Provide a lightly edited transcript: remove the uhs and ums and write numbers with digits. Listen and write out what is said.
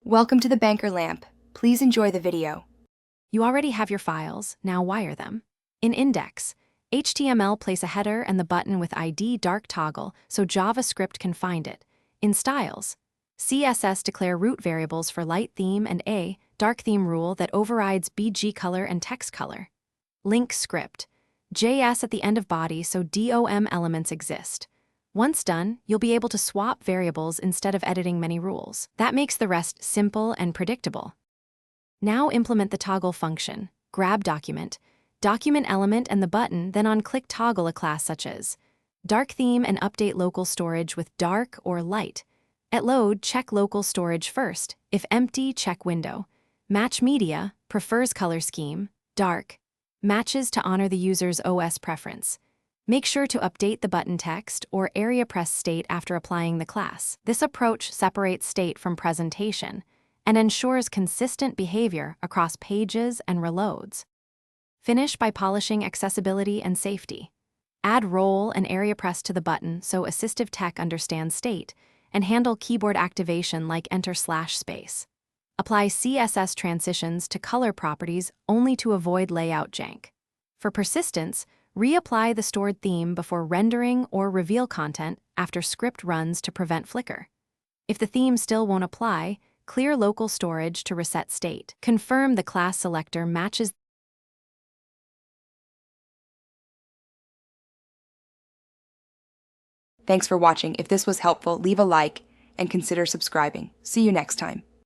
Welcome to the Banker Lamp. Please enjoy the video. You already have your files, now wire them. In Index, HTML place a header and the button with ID dark toggle so JavaScript can find it. In Styles, CSS declare root variables for light theme and a dark theme rule that overrides BG color and text color. Link script, JS at the end of body so DOM elements exist. Once done, you'll be able to swap variables instead of editing many rules. That makes the rest simple and predictable. Now implement the toggle function. Grab document element and the button, then on click toggle a class such as dark theme and update local storage with dark or light. At load, check local storage first. If empty, check window. Match media, prefers color scheme, dark. Matches to honor the user's OS preference. Make sure to update the button text or area press state after applying the class. This approach separates state from presentation and ensures consistent behavior across pages and reloads. Finish by polishing accessibility and safety. Add role and area press to the button so assistive tech understands state, and handle keyboard activation like enter/space. Apply CSS transitions to color properties only to avoid layout jank. For persistence, reapply the stored theme before rendering or reveal content after script runs to prevent flicker. If the theme still won't apply, clear local storage to reset state. Confirm the class selector matches. Thanks for watching. If this was helpful, leave a like and consider subscribing. See you next time.